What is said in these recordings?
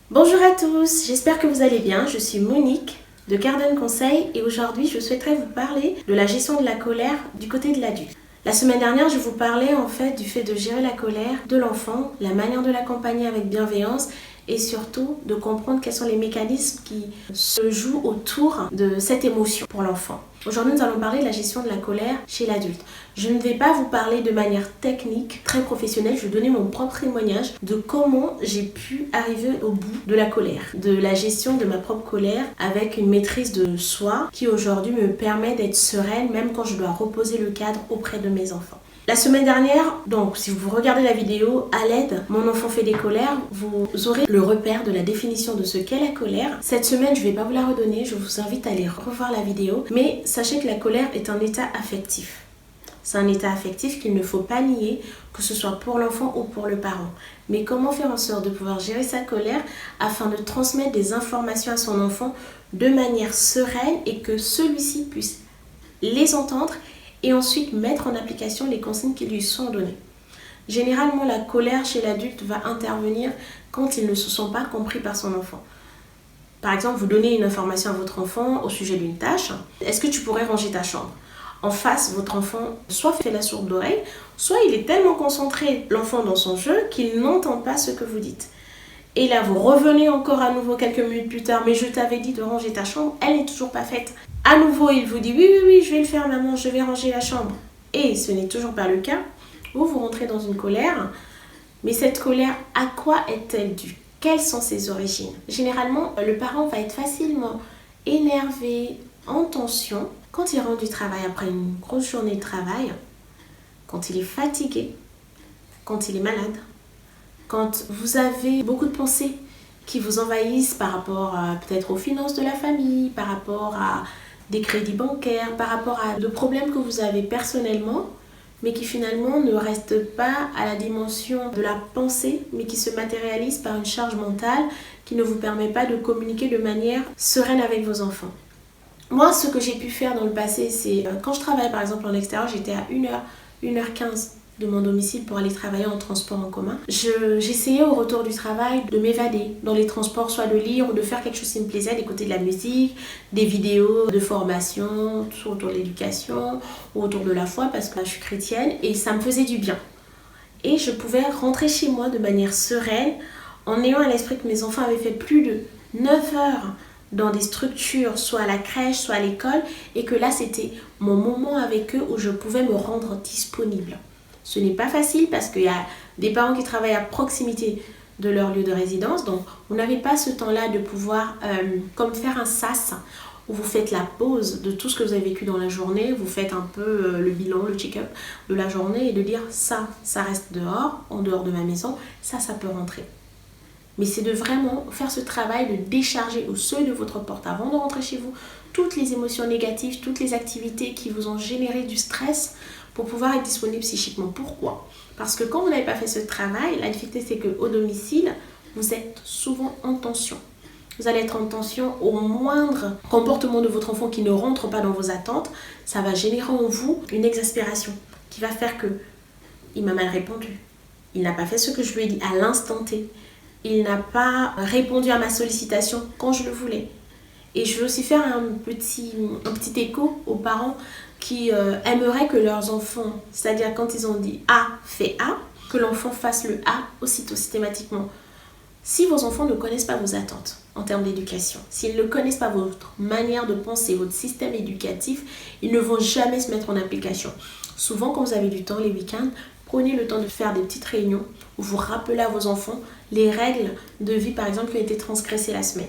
Bonjour à tous, j'espère que vous allez bien. Je suis Monique de Garden Conseil et aujourd'hui je souhaiterais vous parler de la gestion de la colère du côté de l'adulte. La semaine dernière, je vous parlais en fait du fait de gérer la colère de l'enfant, la manière de l'accompagner avec bienveillance et surtout de comprendre quels sont les mécanismes qui se jouent autour de cette émotion pour l'enfant. Aujourd'hui, nous allons parler de la gestion de la colère chez l'adulte. Je ne vais pas vous parler de manière technique, très professionnelle, je vais donner mon propre témoignage de comment j'ai pu arriver au bout de la colère, de la gestion de ma propre colère avec une maîtrise de soi qui aujourd'hui me permet d'être sereine même quand je dois reposer le cadre auprès de mes enfants. La semaine dernière, donc si vous regardez la vidéo à l'aide, mon enfant fait des colères, vous aurez le repère de la définition de ce qu'est la colère. Cette semaine, je ne vais pas vous la redonner, je vous invite à aller revoir la vidéo, mais sachez que la colère est un état affectif. C'est un état affectif qu'il ne faut pas nier, que ce soit pour l'enfant ou pour le parent. Mais comment faire en sorte de pouvoir gérer sa colère afin de transmettre des informations à son enfant de manière sereine et que celui-ci puisse les entendre et ensuite mettre en application les consignes qui lui sont données. Généralement, la colère chez l'adulte va intervenir quand il ne se sent pas compris par son enfant. Par exemple, vous donnez une information à votre enfant au sujet d'une tâche. Est-ce que tu pourrais ranger ta chambre ? En face, votre enfant soit fait la sourde oreille, soit il est tellement concentré, l'enfant dans son jeu, qu'il n'entend pas ce que vous dites. Et là, vous revenez encore à nouveau quelques minutes plus tard, mais je t'avais dit de ranger ta chambre, elle n'est toujours pas faite. À nouveau, il vous dit oui, je vais le faire maman, je vais ranger la chambre. Et ce n'est toujours pas le cas. Vous rentrez dans une colère, mais cette colère, à quoi est-elle due ? Quelles sont ses origines ? Généralement, le parent va être facilement énervé, en tension, quand il rentre du travail après une grosse journée de travail, quand il est fatigué, quand il est malade, quand vous avez beaucoup de pensées qui vous envahissent par rapport peut-être aux finances de la famille, par rapport à des crédits bancaires, par rapport à de problèmes que vous avez personnellement, mais qui finalement ne restent pas à la dimension de la pensée, mais qui se matérialisent par une charge mentale qui ne vous permet pas de communiquer de manière sereine avec vos enfants. Moi, ce que j'ai pu faire dans le passé, c'est quand je travaillais par exemple en extérieur, j'étais à 1h15 de mon domicile pour aller travailler en transport en commun. J'essayais au retour du travail de m'évader dans les transports, soit de lire ou de faire quelque chose qui me plaisait, d'écouter de la musique, des vidéos de formation, soit autour de l'éducation ou autour de la foi parce que je suis chrétienne et ça me faisait du bien. Et je pouvais rentrer chez moi de manière sereine en ayant à l'esprit que mes enfants avaient fait plus de 9 heures dans des structures, soit à la crèche, soit à l'école, et que là c'était mon moment avec eux où je pouvais me rendre disponible. Ce n'est pas facile parce qu'il y a des parents qui travaillent à proximité de leur lieu de résidence, donc vous n'avez pas ce temps-là de pouvoir comme faire un sas où vous faites la pause de tout ce que vous avez vécu dans la journée, vous faites un peu le bilan, le check-up de la journée et de dire ça reste dehors, en dehors de ma maison, ça peut rentrer. Mais c'est de vraiment faire ce travail de décharger au seuil de votre porte avant de rentrer chez vous toutes les émotions négatives, toutes les activités qui vous ont généré du stress pour pouvoir être disponible psychiquement. Pourquoi ? Parce que quand vous n'avez pas fait ce travail, la difficulté c'est qu'au domicile, vous êtes souvent en tension. Vous allez être en tension au moindre comportement de votre enfant qui ne rentre pas dans vos attentes. Ça va générer en vous une exaspération qui va faire que il m'a mal répondu. Il n'a pas fait ce que je lui ai dit à l'instant T. Il n'a pas répondu à ma sollicitation quand je le voulais. Et je veux aussi faire un petit écho aux parents qui aimeraient que leurs enfants, c'est-à-dire quand ils ont dit A, fais A, que l'enfant fasse le A aussitôt, systématiquement. Si vos enfants ne connaissent pas vos attentes en termes d'éducation, s'ils ne connaissent pas votre manière de penser, votre système éducatif, ils ne vont jamais se mettre en application. Souvent, quand vous avez du temps les week-ends, prenez le temps de faire des petites réunions où vous rappelez à vos enfants les règles de vie, par exemple, qui ont été transgressées la semaine.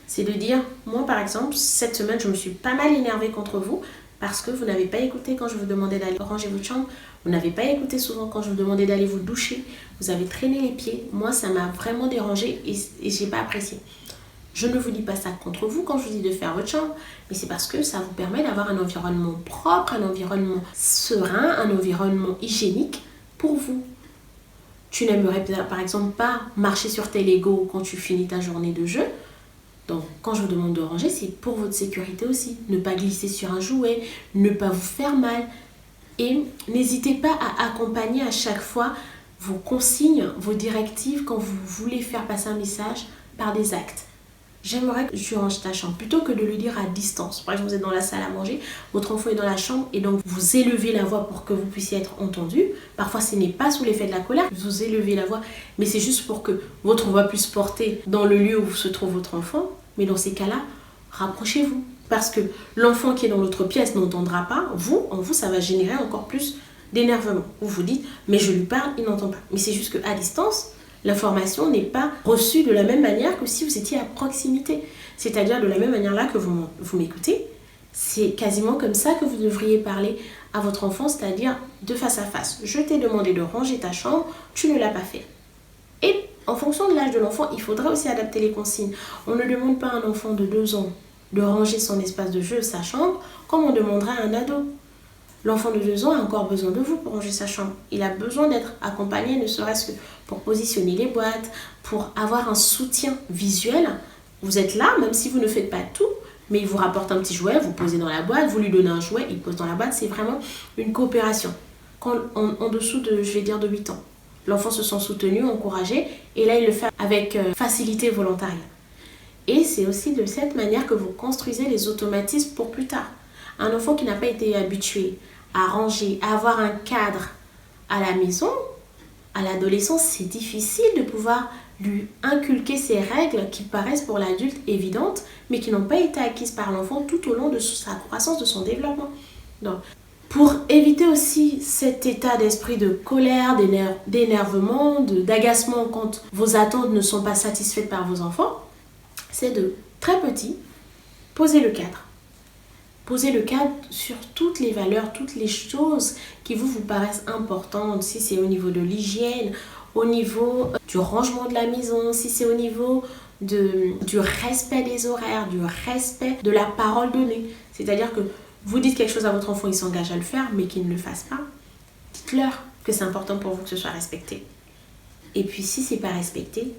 C'est de dire, moi par exemple, cette semaine, je me suis pas mal énervée contre vous parce que vous n'avez pas écouté quand je vous demandais d'aller ranger votre chambre, vous n'avez pas écouté souvent quand je vous demandais d'aller vous doucher, vous avez traîné les pieds, moi ça m'a vraiment dérangée et j'ai pas apprécié. Je ne vous dis pas ça contre vous quand je vous dis de faire votre chambre, mais c'est parce que ça vous permet d'avoir un environnement propre, un environnement serein, un environnement hygiénique pour vous. Tu n'aimerais par exemple pas marcher sur tes Legos quand tu finis ta journée de jeu. Donc quand je vous demande de ranger, c'est pour votre sécurité aussi. Ne pas glisser sur un jouet, ne pas vous faire mal. Et n'hésitez pas à accompagner à chaque fois vos consignes, vos directives quand vous voulez faire passer un message par des actes. J'aimerais que tu ranges ta chambre plutôt que de le dire à distance. Par exemple, vous êtes dans la salle à manger, votre enfant est dans la chambre et donc vous élevez la voix pour que vous puissiez être entendu. Parfois, ce n'est pas sous l'effet de la colère, vous élevez la voix, mais c'est juste pour que votre voix puisse porter dans le lieu où se trouve votre enfant. Mais dans ces cas-là, rapprochez-vous. Parce que l'enfant qui est dans l'autre pièce n'entendra pas, en vous, ça va générer encore plus d'énervement. Vous vous dites, mais je lui parle, il n'entend pas. Mais c'est juste qu'à distance, l'information n'est pas reçue de la même manière que si vous étiez à proximité. C'est-à-dire de la même manière là que vous m'écoutez, c'est quasiment comme ça que vous devriez parler à votre enfant, c'est-à-dire de face à face. Je t'ai demandé de ranger ta chambre, tu ne l'as pas fait. Et en fonction de l'âge de l'enfant, il faudra aussi adapter les consignes. On ne demande pas à un enfant de 2 ans de ranger son espace de jeu, sa chambre, comme on demandera à un ado. L'enfant de 2 ans a encore besoin de vous pour ranger sa chambre. Il a besoin d'être accompagné, ne serait-ce que pour positionner les boîtes, pour avoir un soutien visuel. Vous êtes là, même si vous ne faites pas tout, mais il vous rapporte un petit jouet, vous posez dans la boîte, vous lui donnez un jouet, il pose dans la boîte. C'est vraiment une coopération. En dessous de, je vais dire, de 8 ans. L'enfant se sent soutenu, encouragé, et là, il le fait avec facilité volontariat. Et c'est aussi de cette manière que vous construisez les automatismes pour plus tard. Un enfant qui n'a pas été habitué à ranger, à avoir un cadre à la maison, à l'adolescence, c'est difficile de pouvoir lui inculquer ces règles qui paraissent pour l'adulte évidentes, mais qui n'ont pas été acquises par l'enfant tout au long de sa croissance, de son développement. Donc, pour éviter aussi cet état d'esprit de colère, d'énervement, d'agacement quand vos attentes ne sont pas satisfaites par vos enfants, c'est de très petit, poser le cadre. Posez le cadre sur toutes les valeurs, toutes les choses qui vous paraissent importantes. Si c'est au niveau de l'hygiène, au niveau du rangement de la maison, si c'est au niveau du respect des horaires, du respect de la parole donnée. C'est-à-dire que vous dites quelque chose à votre enfant, il s'engage à le faire, mais qu'il ne le fasse pas. Dites-leur que c'est important pour vous que ce soit respecté. Et puis si ce n'est pas respecté,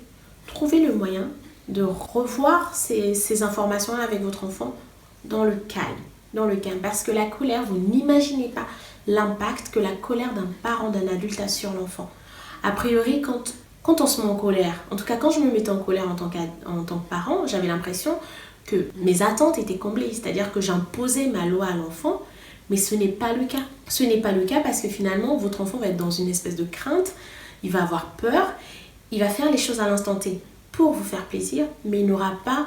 trouvez le moyen de revoir ces informations-là avec votre enfant dans le calme. Parce que la colère, vous n'imaginez pas l'impact que la colère d'un parent, d'un adulte a sur l'enfant. A priori, quand on se met en colère, en tout cas quand je me mettais en colère en tant que parent, j'avais l'impression que mes attentes étaient comblées, c'est-à-dire que j'imposais ma loi à l'enfant, mais ce n'est pas le cas. Ce n'est pas le cas parce que finalement, votre enfant va être dans une espèce de crainte, il va avoir peur, il va faire les choses à l'instant T pour vous faire plaisir, mais il n'aura pas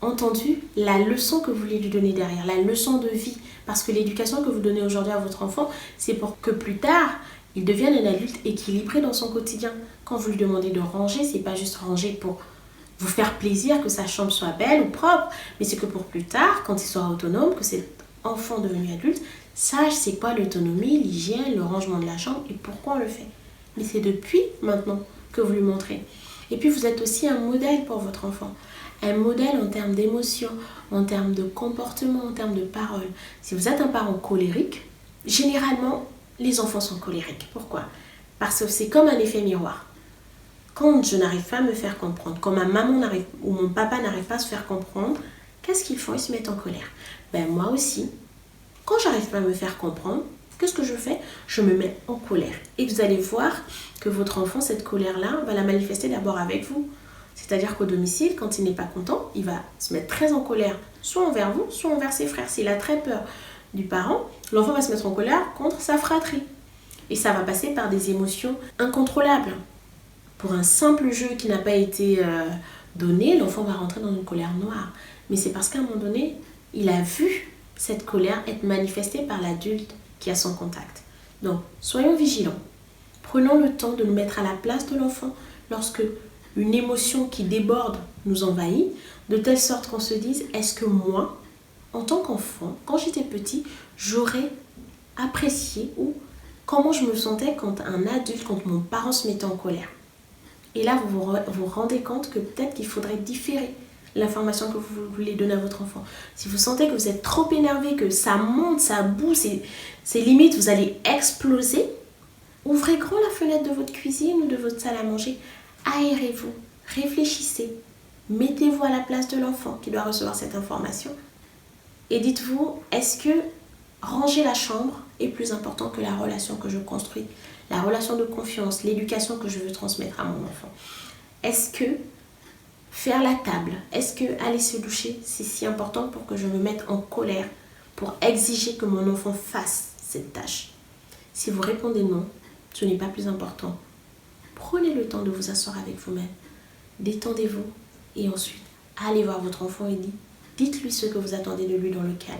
entendu la leçon que vous voulez lui donner derrière, la leçon de vie. Parce que l'éducation que vous donnez aujourd'hui à votre enfant, c'est pour que plus tard, il devienne un adulte équilibré dans son quotidien. Quand vous lui demandez de ranger, c'est pas juste ranger pour vous faire plaisir, que sa chambre soit belle ou propre, mais c'est que pour plus tard, quand il sera autonome, que cet enfant devenu adulte, sache c'est quoi l'autonomie, l'hygiène, le rangement de la chambre et pourquoi on le fait. Mais c'est depuis maintenant que vous lui montrez. Et puis vous êtes aussi un modèle pour votre enfant. Un modèle en termes d'émotion, en termes de comportement, en termes de parole. Si vous êtes un parent colérique, généralement, les enfants sont colériques. Pourquoi ? Parce que c'est comme un effet miroir. Quand je n'arrive pas à me faire comprendre, quand ma maman ou mon papa n'arrive pas à se faire comprendre, qu'est-ce qu'ils font ? Ils se mettent en colère. Moi aussi, quand j'arrive pas à me faire comprendre, qu'est-ce que je fais ? Je me mets en colère. Et vous allez voir que votre enfant, cette colère-là, va la manifester d'abord avec vous. C'est-à-dire qu'au domicile, quand il n'est pas content, il va se mettre très en colère, soit envers vous, soit envers ses frères. S'il a très peur du parent, l'enfant va se mettre en colère contre sa fratrie. Et ça va passer par des émotions incontrôlables. Pour un simple jeu qui n'a pas été donné, l'enfant va rentrer dans une colère noire. Mais c'est parce qu'à un moment donné, il a vu cette colère être manifestée par l'adulte qui a son contact. Donc, soyons vigilants. Prenons le temps de nous mettre à la place de l'enfant lorsque une émotion qui déborde nous envahit, de telle sorte qu'on se dise, est-ce que moi, en tant qu'enfant, quand j'étais petit, j'aurais apprécié ou comment je me sentais quand un adulte, quand mon parent se mettait en colère. Et là, vous vous rendez compte que peut-être qu'il faudrait différer l'information que vous voulez donner à votre enfant. Si vous sentez que vous êtes trop énervé, que ça monte, ça boue, c'est limite, vous allez exploser, ouvrez grand la fenêtre de votre cuisine ou de votre salle à manger. Aérez-vous, réfléchissez, mettez-vous à la place de l'enfant qui doit recevoir cette information et dites-vous, est-ce que ranger la chambre est plus important que la relation que je construis la relation de confiance, l'éducation que je veux transmettre à mon enfant. Est-ce que faire la table, est-ce que aller se doucher, c'est si important pour que je me mette en colère pour exiger que mon enfant fasse cette tâche? Si vous répondez non, ce n'est pas plus important. Prenez le temps de vous asseoir avec vous-même. Détendez-vous et ensuite, allez voir votre enfant et dites-lui ce que vous attendez de lui dans le calme.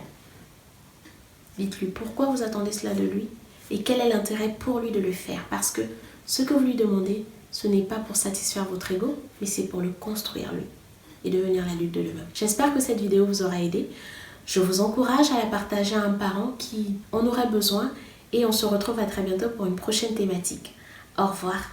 Dites-lui pourquoi vous attendez cela de lui et quel est l'intérêt pour lui de le faire. Parce que ce que vous lui demandez, ce n'est pas pour satisfaire votre ego, mais c'est pour le construire lui et devenir l'adulte de lui-même. J'espère que cette vidéo vous aura aidé. Je vous encourage à la partager à un parent qui en aurait besoin et on se retrouve à très bientôt pour une prochaine thématique. Au revoir.